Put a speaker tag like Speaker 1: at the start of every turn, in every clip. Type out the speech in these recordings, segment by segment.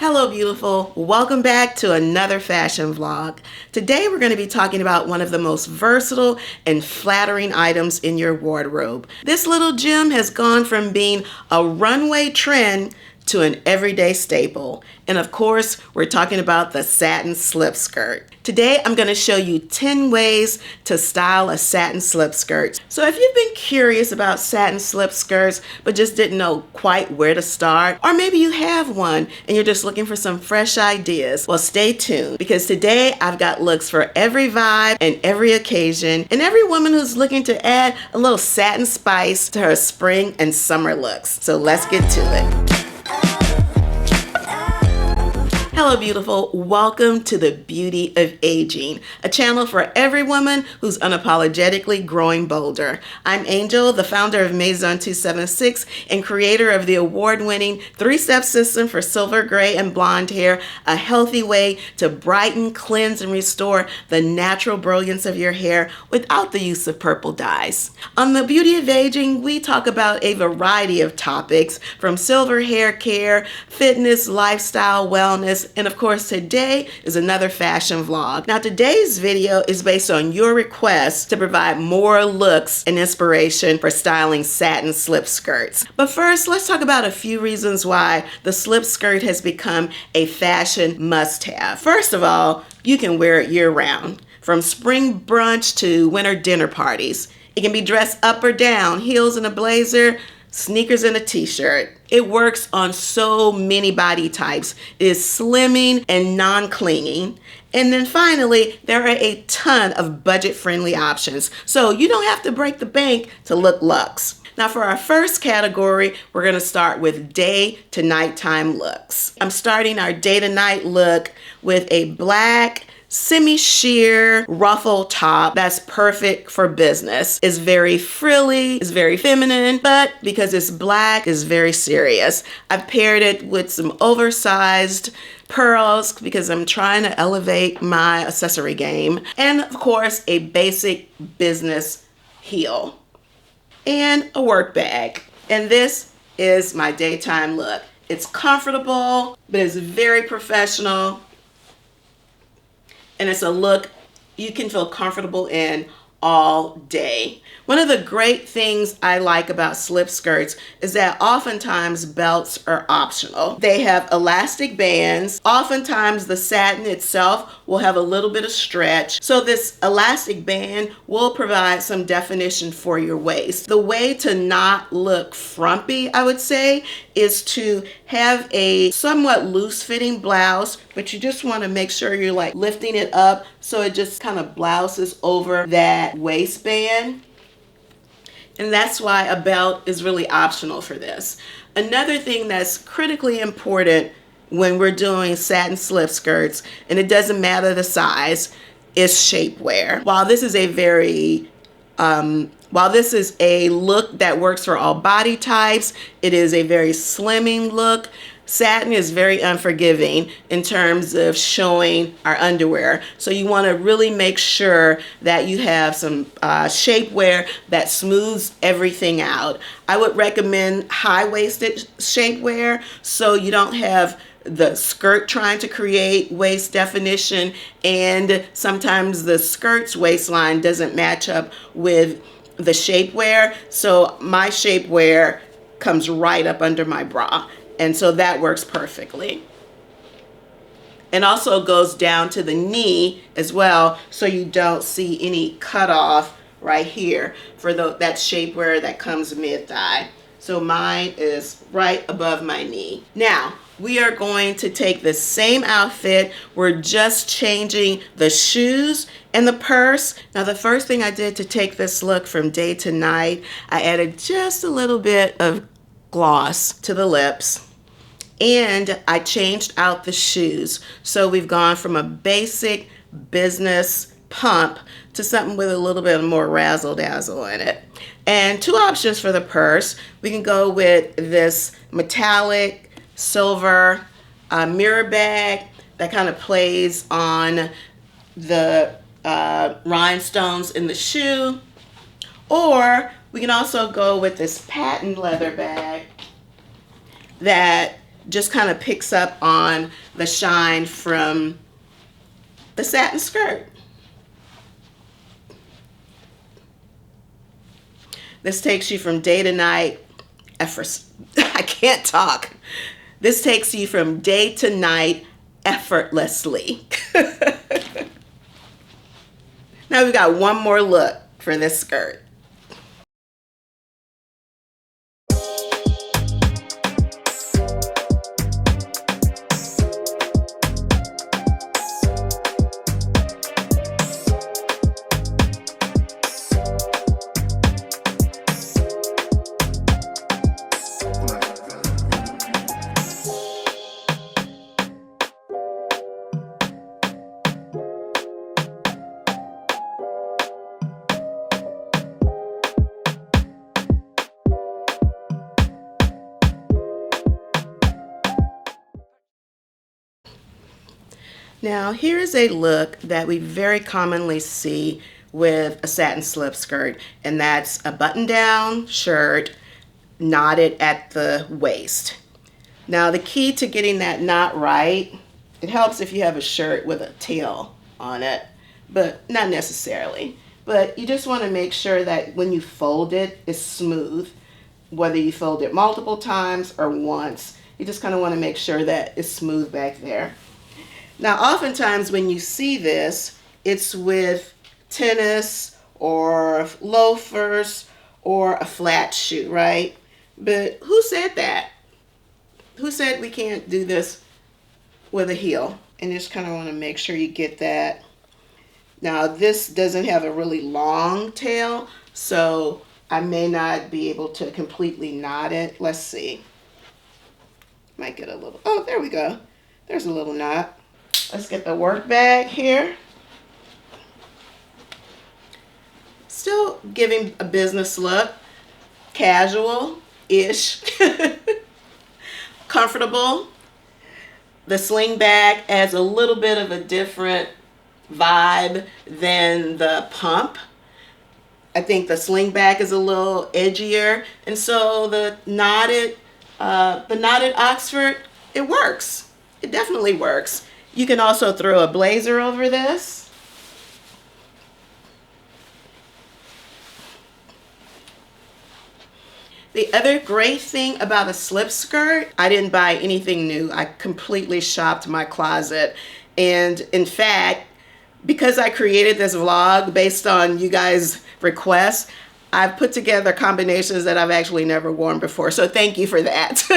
Speaker 1: Hello beautiful, welcome back to another fashion vlog. Today we're going to be talking about one of the most versatile and flattering items in your wardrobe. This little gem has gone from being a runway trend to an everyday staple. And of course, we're talking about the satin slip skirt. Today, I'm going to show you 10 ways to style a satin slip skirt. So if you've been curious about satin slip skirts, but just didn't know quite where to start, or maybe you have one and you're just looking for some fresh ideas, well, stay tuned because today I've got looks for every vibe and every occasion and every woman who's looking to add a little satin spice to her spring and summer looks. So let's get to it. Hello beautiful, welcome to the Beauty of Aging, a channel for every woman who's unapologetically growing bolder. I'm Angel, the founder of Maison 276 and creator of the award-winning 3-step system for silver, gray, and blonde hair, a healthy way to brighten, cleanse, and restore the natural brilliance of your hair without the use of purple dyes. On the Beauty of Aging, we talk about a variety of topics from silver hair care, fitness, lifestyle, wellness, and of course today is another fashion vlog. Now today's video is based on your request to provide more looks and inspiration for styling satin slip skirts. But first, let's talk about a few reasons why the slip skirt has become a fashion must-have. First of all, you can wear it year-round, from spring brunch to winter dinner parties. It can be dressed up or down, heels and a blazer, sneakers and a t-shirt. It works on so many body types. It is slimming and non-clinging. And then finally, there are a ton of budget-friendly options. So you don't have to break the bank to look luxe. Now for our first category, we're gonna start with day to nighttime looks. I'm starting our day to night look with a black semi-sheer ruffle top that's perfect for business. It's very frilly, it's very feminine, but because it's black, it's very serious. I've paired it with some oversized pearls because I'm trying to elevate my accessory game. And of course, a basic business heel and a work bag. And this is my daytime look. It's comfortable, but it's very professional. And it's a look you can feel comfortable in all day. One of the great things I like about slip skirts is that oftentimes belts are optional. They have elastic bands. Oftentimes the satin itself will have a little bit of stretch. So this elastic band will provide some definition for your waist. The way to not look frumpy, I would say, is to have a somewhat loose fitting blouse, but you just want to make sure you're like lifting it up so it just kind of blouses over that waistband. And that's why a belt is really optional for this. Another thing that's critically important when we're doing satin slip skirts, and it doesn't matter the size, is shapewear. While this is a look that works for all body types, it is a very slimming look. Satin is very unforgiving in terms of showing our underwear. So you want to really make sure that you have some shapewear that smooths everything out. I would recommend high-waisted shapewear so you don't have the skirt trying to create waist definition, and sometimes the skirt's waistline doesn't match up with the shapewear. So my shapewear comes right up under my bra. And so that works perfectly. And also goes down to the knee as well, so you don't see any cutoff right here for that shapewear that comes mid-thigh. So mine is right above my knee. Now, we are going to take the same outfit. We're just changing the shoes and the purse. Now, the first thing I did to take this look from day to night, I added just a little bit of gloss to the lips. And I changed out the shoes. So we've gone from a basic business pump to something with a little bit more razzle dazzle in it. And two options for the purse. We can go with this metallic silver mirror bag that kind of plays on the rhinestones in the shoe. Or we can also go with this patent leather bag that just kind of picks up on the shine from the satin skirt. This takes you from day to night I can't talk. This takes you from day to night effortlessly. Now we've got one more look for this skirt. Now, here is a look that we very commonly see with a satin slip skirt, and that's a button-down shirt knotted at the waist. Now, the key to getting that knot right, it helps if you have a shirt with a tail on it, but not necessarily. But you just want to make sure that when you fold it, it's smooth. Whether you fold it multiple times or once, you just kind of want to make sure that it's smooth back there. Now, oftentimes when you see this, it's with tennis or loafers or a flat shoe, right? But who said that? Who said we can't do this with a heel? And you just kind of want to make sure you get that. Now, this doesn't have a really long tail, so I may not be able to completely knot it. Let's see. Might get a little, oh, there we go. There's a little knot. Let's get the work bag here. Still giving a business look, casual-ish, comfortable. The sling bag adds a little bit of a different vibe than the pump. I think the sling bag is a little edgier, and so the knotted Oxford, it works. It definitely works. You can also throw a blazer over this. The other great thing about a slip skirt, I didn't buy anything new. I completely shopped my closet. And in fact, because I created this vlog based on you guys' requests, I've put together combinations that I've actually never worn before. So thank you for that.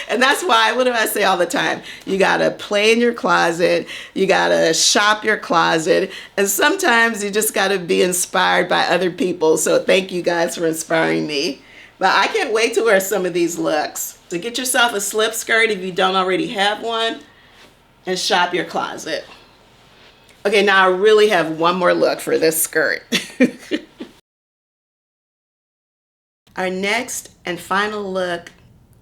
Speaker 1: And that's why, what do I say all the time? You gotta play in your closet, you gotta shop your closet, and sometimes you just gotta be inspired by other people. So thank you guys for inspiring me. But I can't wait to wear some of these looks. So get yourself a slip skirt if you don't already have one, and shop your closet. Okay, now I really have one more look for this skirt. Our next and final look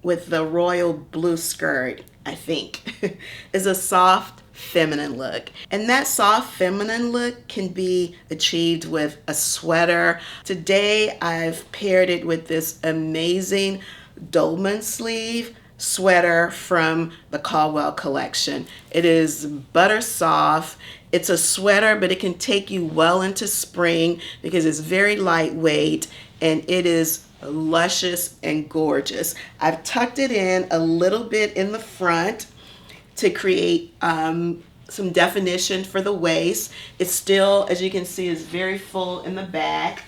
Speaker 1: with the royal blue skirt, I think, is a soft feminine look. And that soft feminine look can be achieved with a sweater. Today, I've paired it with this amazing dolman sleeve sweater from the Caldwell collection. It is butter soft. It's a sweater, but it can take you well into spring because it's very lightweight and it is luscious and gorgeous. I've tucked it in a little bit in the front to create some definition for the waist. It's still, as you can see, is very full in the back.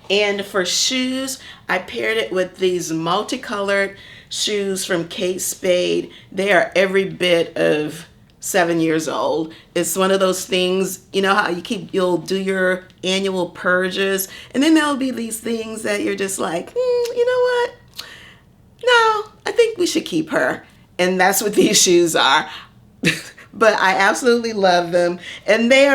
Speaker 1: And for shoes, I paired it with these multicolored shoes from Kate Spade. They are every bit of 7 years old. It's one of those things, you know how you'll do your annual purges, and then there'll be these things that you're just like, you know what? No, I think we should keep her. And that's what these shoes are. But I absolutely love them, and they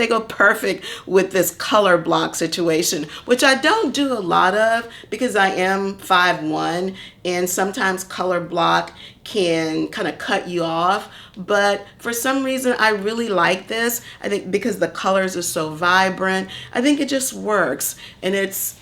Speaker 1: go perfect with this color block situation, which I don't do a lot of because I am 5'1", and sometimes color block can kind of cut you off. But for some reason, I really like this. I think because the colors are so vibrant, I think it just works, and it's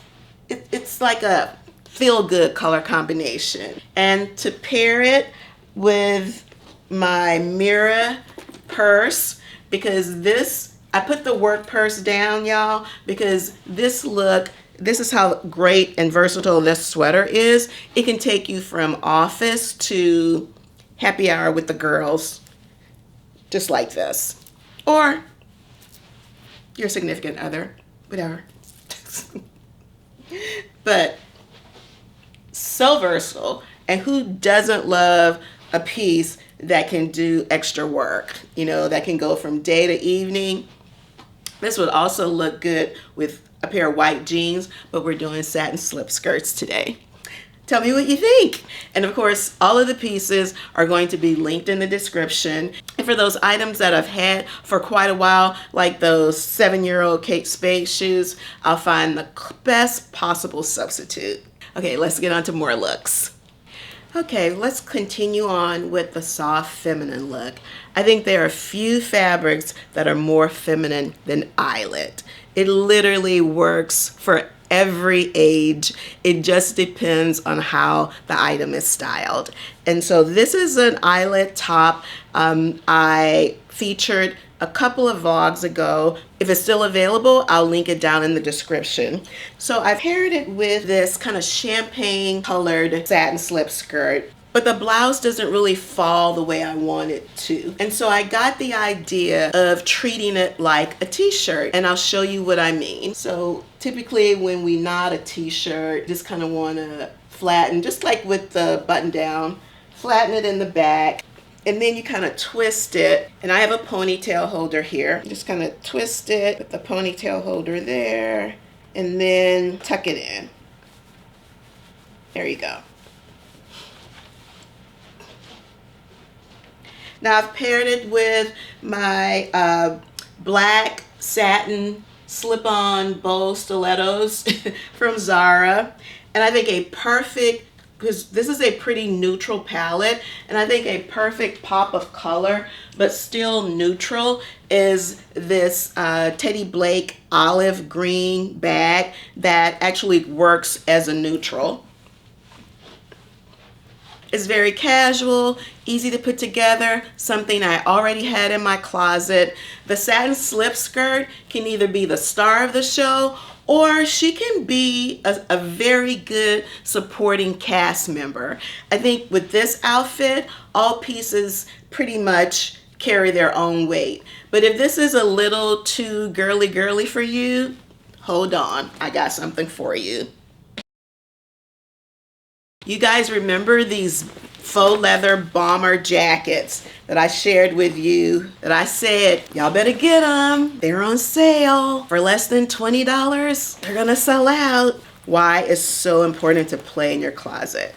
Speaker 1: like a feel-good color combination. And to pair it with my Mira purse, because this, I put the work purse down, y'all, because this is how great and versatile this sweater is. It can take you from office to happy hour with the girls, just like this. Or your significant other, whatever. But so versatile. And who doesn't love a piece that can do extra work, you know, that can go from day to evening? This would also look good with a pair of white jeans, but we're doing satin slip skirts today. Tell me what you think. And of course, all of the pieces are going to be linked in the description. And for those items that I've had for quite a while, like those 7-year-old Kate Spade shoes, I'll find the best possible substitute. Okay, let's get on to more looks. Okay, let's continue on with the soft feminine look. I think there are few fabrics that are more feminine than eyelet. It literally works for every age. It just depends on how the item is styled. And so this is an eyelet top I featured a couple of vlogs ago. If it's still available, I'll link it down in the description. So I've paired it with this kind of champagne colored satin slip skirt, but the blouse doesn't really fall the way I want it to. And so I got the idea of treating it like a t-shirt, and I'll show you what I mean. So typically when we knot a t-shirt, just kind of want to flatten, just like with the button down, flatten it in the back, and then you kind of twist it. And I have a ponytail holder here. Just kind of twist it, put the ponytail holder there, and then tuck it in. There you go. Now I've paired it with my black satin slip-on bow stilettos from Zara. And I think a perfect, because this is a pretty neutral palette, and I think a perfect pop of color, but still neutral, is this Teddy Blake olive green bag that actually works as a neutral. It's very casual, easy to put together, something I already had in my closet. The satin slip skirt can either be the star of the show, or she can be a very good supporting cast member. I think with this outfit, all pieces pretty much carry their own weight. But if this is a little too girly for you, hold on, I got something for you. You guys remember these faux leather bomber jackets that I shared with you, that I said, y'all better get them. They're on sale for less than $20. They're gonna sell out. Why it's so important to play in your closet.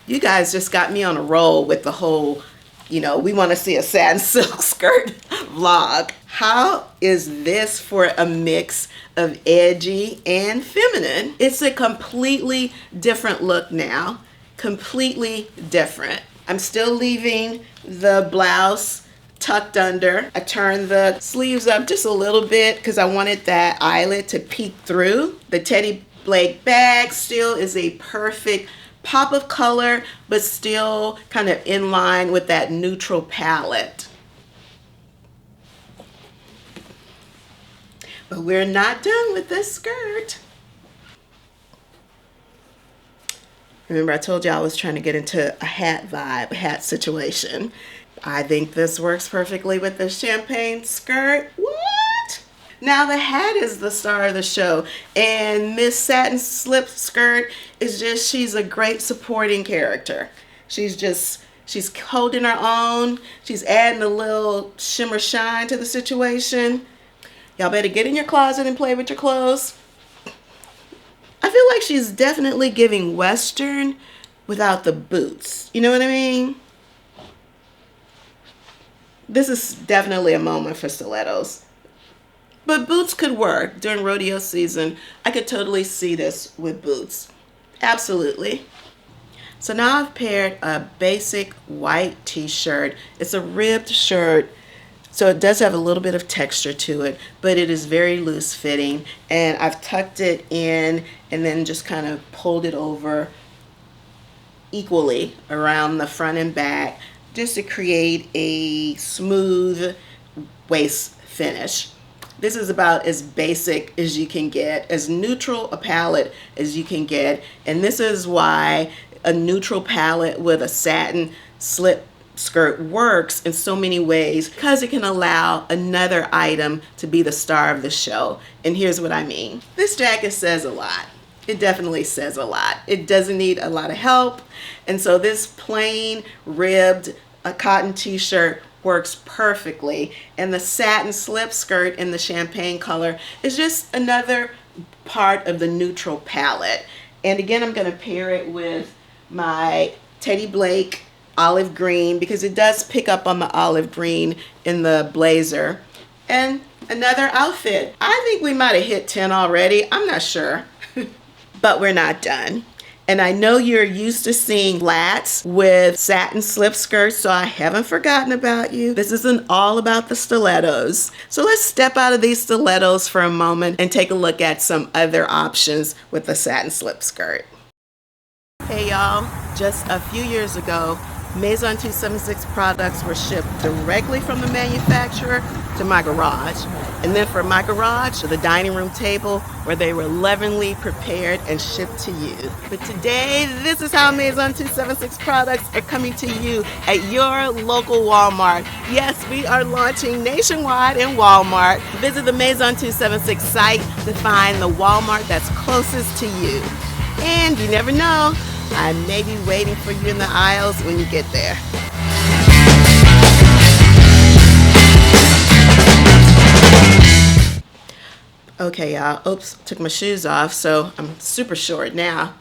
Speaker 1: You guys just got me on a roll with the whole, you know, we wanna see a satin silk skirt vlog. How is this for a mix of edgy and feminine? It's a completely different look now. Completely different. I'm still leaving the blouse tucked under. I turned the sleeves up just a little bit because I wanted that eyelet to peek through. The Teddy Blake bag still is a perfect pop of color, but still kind of in line with that neutral palette. But we're not done with this skirt. Remember, I told you I was trying to get into a hat vibe, a hat situation. I think this works perfectly with the champagne skirt. What? Now the hat is the star of the show, and Miss Satin Slip Skirt is just, she's a great supporting character. She's holding her own. She's adding a little shimmer shine to the situation. Y'all better get in your closet and play with your clothes. I feel like she's definitely giving Western without the boots. You know what I mean? This is definitely a moment for stilettos. But boots could work. During rodeo season, I could totally see this with boots. Absolutely. So now I've paired a basic white t-shirt. It's a ribbed shirt. So it does have a little bit of texture to it, but it is very loose fitting. And I've tucked it in and then just kind of pulled it over equally around the front and back just to create a smooth waist finish. This is about as basic as you can get, as neutral a palette as you can get. And this is why a neutral palette with a satin slip skirt works in so many ways, because it can allow another item to be the star of the show. And here's what I mean. This jacket says a lot. It definitely says a lot. It doesn't need a lot of help. And so this plain ribbed cotton t-shirt works perfectly. And the satin slip skirt in the champagne color is just another part of the neutral palette. And again, I'm going to pair it with my Teddy Blake olive green, because it does pick up on the olive green in the blazer. And another outfit. I think we might have hit 10 already. I'm not sure. But we're not done. And I know you're used to seeing flats with satin slip skirts, so I haven't forgotten about you. This isn't all about the stilettos. So let's step out of these stilettos for a moment and take a look at some other options with the satin slip skirt. Hey y'all, just a few years ago, Maison 276 products were shipped directly from the manufacturer to my garage. And then from my garage to the dining room table, where they were lovingly prepared and shipped to you. But today, this is how Maison 276 products are coming to you at your local Walmart. Yes, we are launching nationwide in Walmart. Visit the Maison 276 site to find the Walmart that's closest to you. And you never know, I may be waiting for you in the aisles when you get there. Okay, y'all. Oops, took my shoes off, so I'm super short now.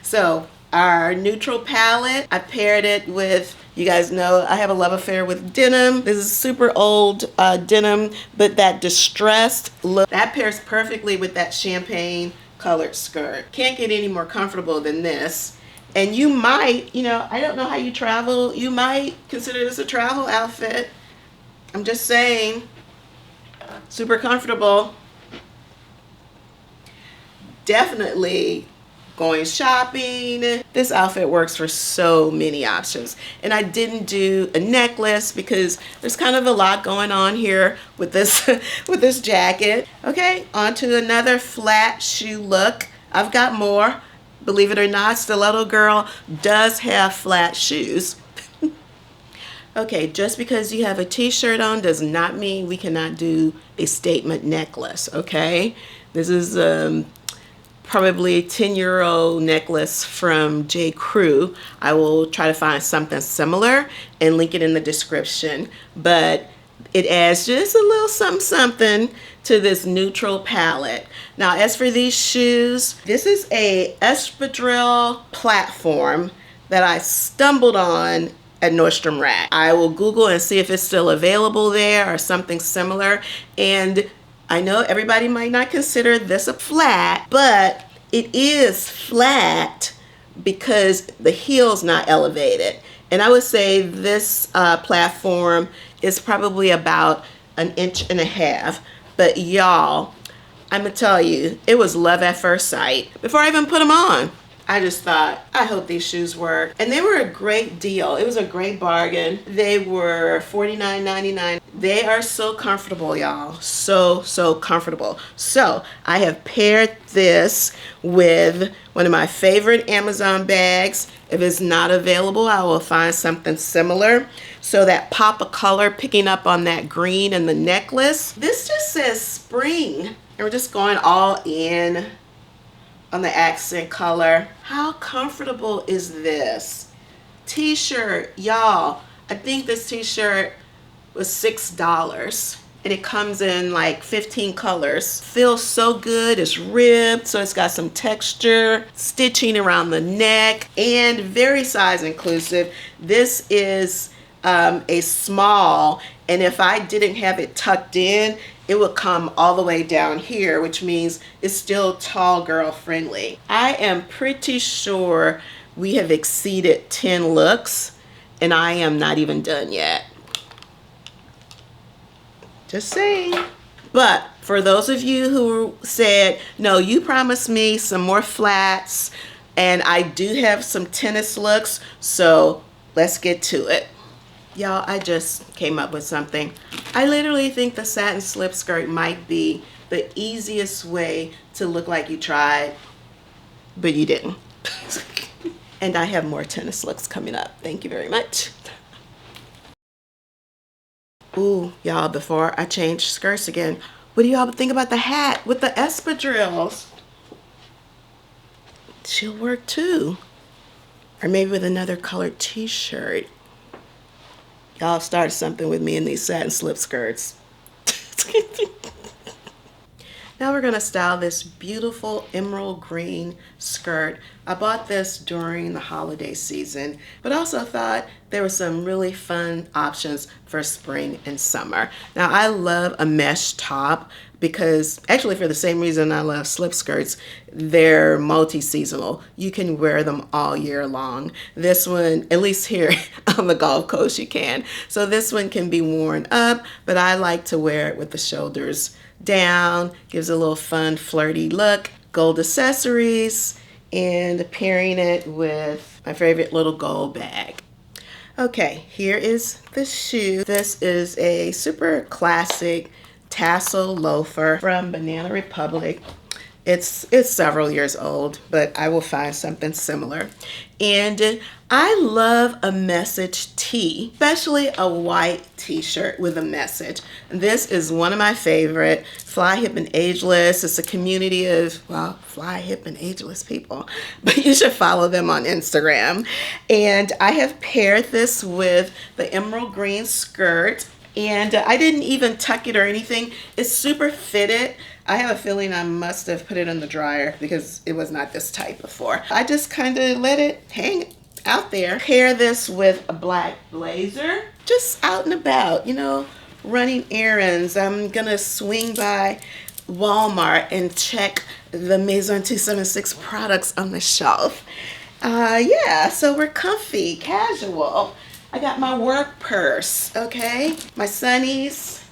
Speaker 1: So, our neutral palette, I paired it with, you guys know I have a love affair with denim. This is super old denim, but that distressed look, that pairs perfectly with that champagne colored skirt. Can't get any more comfortable than this. And you might, I don't know how you travel, you might consider this a travel outfit. I'm just saying. Super comfortable. Definitely going shopping. This outfit works for so many options. And I didn't do a necklace because there's kind of a lot going on here with this with this jacket. Okay, on to another flat shoe look. I've got more. Believe it or not, Stiletto Girl does have flat shoes. Okay, just because you have a t-shirt on does not mean we cannot do a statement necklace, okay? This is probably a 10-year-old necklace from J. Crew. I will try to find something similar and link it in the description. But it adds just a little something to this neutral palette. Now, as for these shoes, this is a espadrille platform that I stumbled on at Nordstrom Rack. I will Google and see if it's still available there or something similar. And I know everybody might not consider this a flat, but it is flat because the heel's not elevated. And I would say this platform is probably about 1.5 inches. But y'all, I'm gonna tell you, it was love at first sight. Before I even put them on, I just thought, I hope these shoes work. And they were a great deal. It was a great bargain. They were $49.99. They are so comfortable, y'all. So comfortable. So I have paired this with one of my favorite Amazon bags. If it's not available, I will find something similar. So that pop of color, picking up on that green in the necklace. This just says spring. And we're just going all in on the accent color. How comfortable is this? T-shirt, y'all. I think this t-shirt was $6. And it comes in like 15 colors. Feels so good. It's ribbed, so it's got some texture, stitching around the neck, and very size inclusive. This is a small, and if I didn't have it tucked in, it would come all the way down here, which means it's still tall girl friendly. I am pretty sure we have exceeded 10 looks, and I am not even done yet. Just saying. But for those of you who said, no, you promised me some more flats, and I do have some tennis looks, so let's get to it. Y'all, I just came up with something. I literally think the satin slip skirt might be the easiest way to look like you tried, but you didn't. And I have more tennis looks coming up. Thank you very much. Ooh, y'all, before I change skirts again, what do y'all think about the hat with the espadrilles? She'll work too. Or maybe with another colored t-shirt. Y'all started something with me in these satin slip skirts. Now we're gonna style this beautiful emerald green skirt. I bought this during the holiday season, but also thought there were some really fun options for spring and summer. Now I love a mesh top because, actually for the same reason I love slip skirts, they're multi-seasonal. You can wear them all year long. This one, at least here on the Gulf Coast, you can. So this one can be worn up, but I like to wear it with the shoulders down. Gives a little fun, flirty look. Gold accessories, and pairing it with my favorite little gold bag. Okay, here is the shoe. This is a super classic tassel loafer from Banana Republic. It's several years old, but I will find something similar. And I love a message tee, especially a white t-shirt with a message. This is one of my favorite. Fly Hip and Ageless. It's a community of, well, fly hip and ageless people, but you should follow them on Instagram. And I have paired this with the emerald green skirt, and I didn't even tuck it or anything. It's super fitted. I have a feeling I must have put it in the dryer because it was not this tight before. I just kind of let it hang out there. Pair this with a black blazer, just out and about, you know, running errands. I'm gonna swing by Walmart and check the Maison 276 products on the shelf. Yeah, so we're comfy, casual. I got my work purse, okay? My sunnies.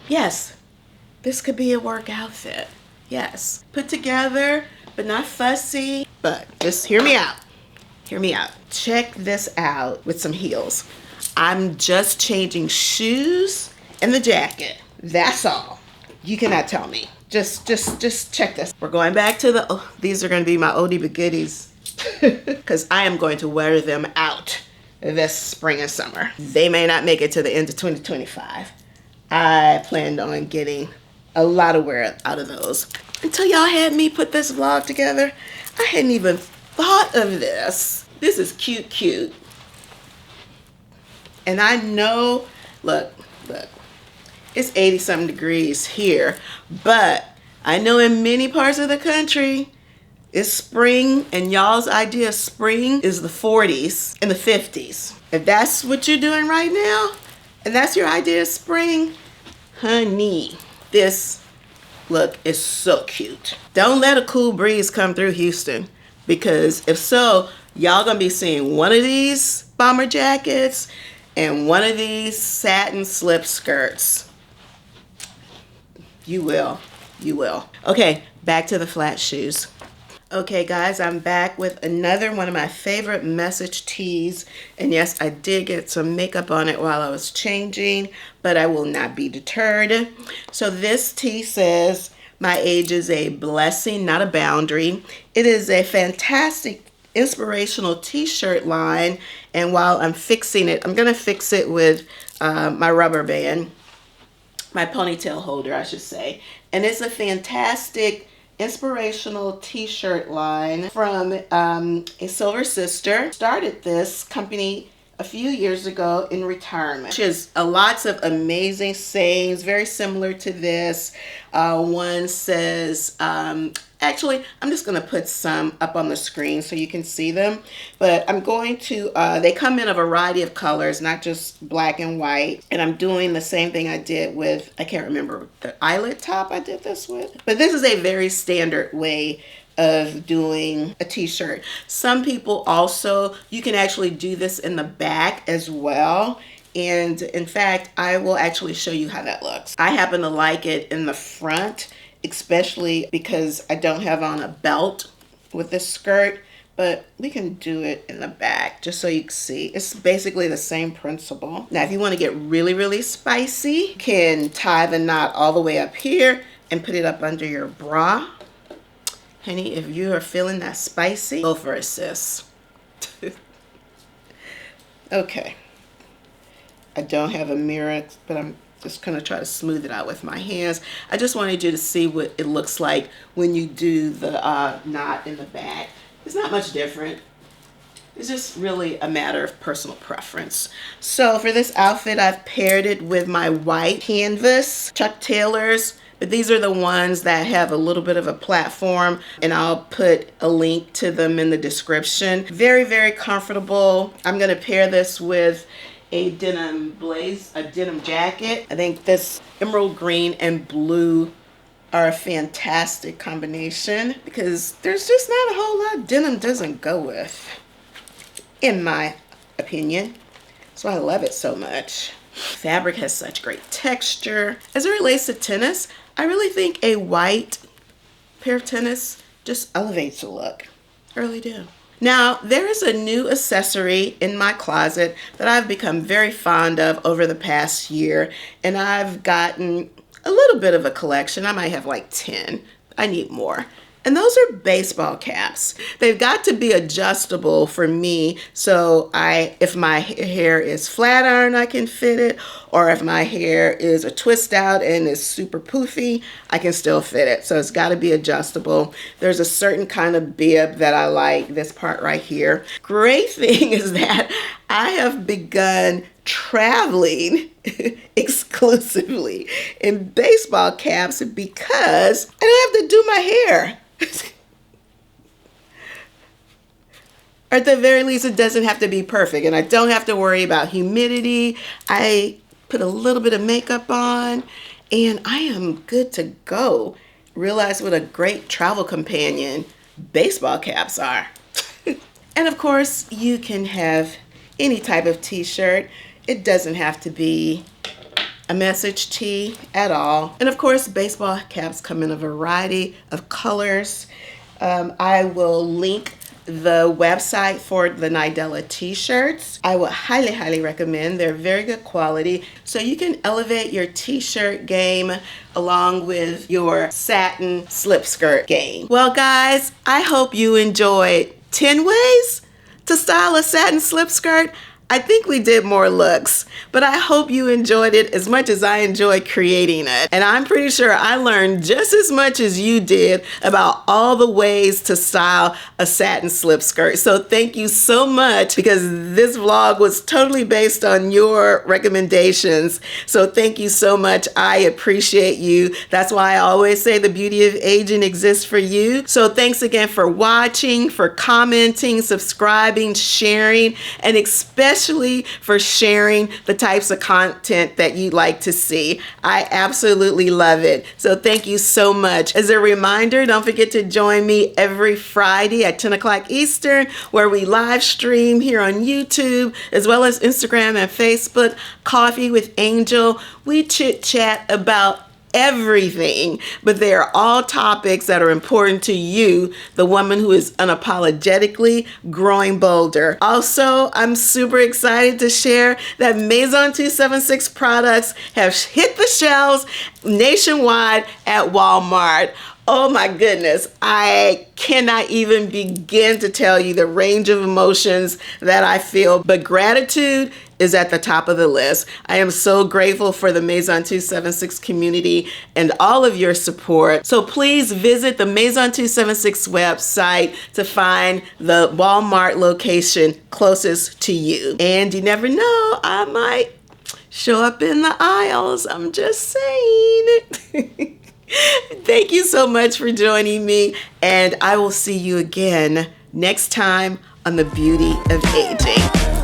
Speaker 1: Yes, this could be a work outfit. Yes, put together, but not fussy. But just hear me out. Hear me out. Check this out with some heels. I'm just changing shoes and the jacket. That's all. You cannot tell me. Just check this. We're going back to the, oh, these are gonna be my oldie but goodies because I am going to wear them out this spring and summer. They may not make it to the end of 2025. I planned on getting a lot of wear out of those. Until y'all had me put this vlog together, I hadn't even thought of this. This is cute, cute. And I know, look, it's 80-something degrees here, but I know in many parts of the country, it's spring, and y'all's idea of spring is the 40s and the 50s. If that's what you're doing right now, and that's your idea of spring, honey, this look is so cute. Don't let a cool breeze come through Houston, because if so, y'all gonna be seeing one of these bomber jackets and one of these satin slip skirts. You will. Okay, back to the flat shoes. Okay guys, I'm back with another one of my favorite message tees. And yes, I did get some makeup on it while I was changing, but I will not be deterred. So this tee says, "My age is a blessing, not a boundary." It is a fantastic inspirational t-shirt line. And while I'm fixing it, I'm gonna fix it with my rubber band, my ponytail holder, I should say. And it's a fantastic inspirational t-shirt line from a Silver Sister. Started this company a few years ago in retirement. She has lots of amazing sayings, very similar to this. One says, actually, I'm just gonna put some up on the screen so you can see them, but I'm going to, they come in a variety of colors, not just black and white, and I'm doing the same thing I did with, I can't remember the eyelet top I did this with, but this is a very standard way of doing a t-shirt. Some people also, you can actually do this in the back as well, And in fact, I will actually show you how that looks. I happen to like it in the front, especially because I don't have on a belt with this skirt, but we can do it in the back just so you can see. It's basically the same principle. Now, if you want to get really, really spicy, you can tie the knot all the way up here and put it up under your bra. Honey, if you are feeling that spicy, go for it, sis. Okay. I don't have a mirror, but I'm just gonna try to smooth it out with my hands. I just wanted you to see what it looks like when you do the knot in the back. It's not much different. It's just really a matter of personal preference. So for this outfit, I've paired it with my white canvas Chuck Taylors, but these are the ones that have a little bit of a platform, and I'll put a link to them in the description. Very, very comfortable. I'm gonna pair this with a denim jacket. I think this emerald green and blue are a fantastic combination because there's just not a whole lot denim doesn't go with, in my opinion. So I love it so much. Fabric has such great texture. As it relates to tennis, I really think a white pair of tennis just elevates the look. I really do. Now, there is a new accessory in my closet that I've become very fond of over the past year, and I've gotten a little bit of a collection. I might have like 10. I need more. And those are baseball caps. They've got to be adjustable for me, so if my hair is flat iron, I can fit it, or if my hair is a twist out and is super poofy, I can still fit it. So it's got to be adjustable. There's a certain kind of bib that I like, this part right here. Great thing is that I have begun traveling exclusively in baseball caps because I don't have to do my hair. Or at the very least, it doesn't have to be perfect, and I don't have to worry about humidity. I put a little bit of makeup on and I am good to go. Realize what a great travel companion baseball caps are. And of course, you can have any type of t-shirt. It doesn't have to be a message tee at all. And of course, baseball caps come in a variety of colors. I will link the website for the Nidella t-shirts. I would highly, highly recommend. They're very good quality. So you can elevate your t-shirt game along with your satin slip skirt game. Well, guys, I hope you enjoyed 10 ways to style a satin slip skirt. I think we did more looks, but I hope you enjoyed it as much as I enjoyed creating it. And I'm pretty sure I learned just as much as you did about all the ways to style a satin slip skirt. So thank you so much, because this vlog was totally based on your recommendations. So thank you so much. I appreciate you. That's why I always say the beauty of aging exists for you. So thanks again for watching, for commenting, subscribing, sharing, and especially for sharing the types of content that you'd like to see. I absolutely love it. So thank you so much. As a reminder, don't forget to join me every Friday at 10 o'clock Eastern, where we live stream here on YouTube, as well as Instagram and Facebook, Coffee with Angel. We chit chat about everything, but they are all topics that are important to you, the woman who is unapologetically growing bolder. Also, I'm super excited to share that Maison 276 products have hit the shelves nationwide at Walmart. Oh my goodness, I cannot even begin to tell you the range of emotions that I feel, but gratitude is at the top of the list. I am so grateful for the Maison 276 community and all of your support. So please visit the Maison 276 website to find the Walmart location closest to you. And you never know, I might show up in the aisles. I'm just saying. Thank you so much for joining me, and I will see you again next time on The Beauty of Aging.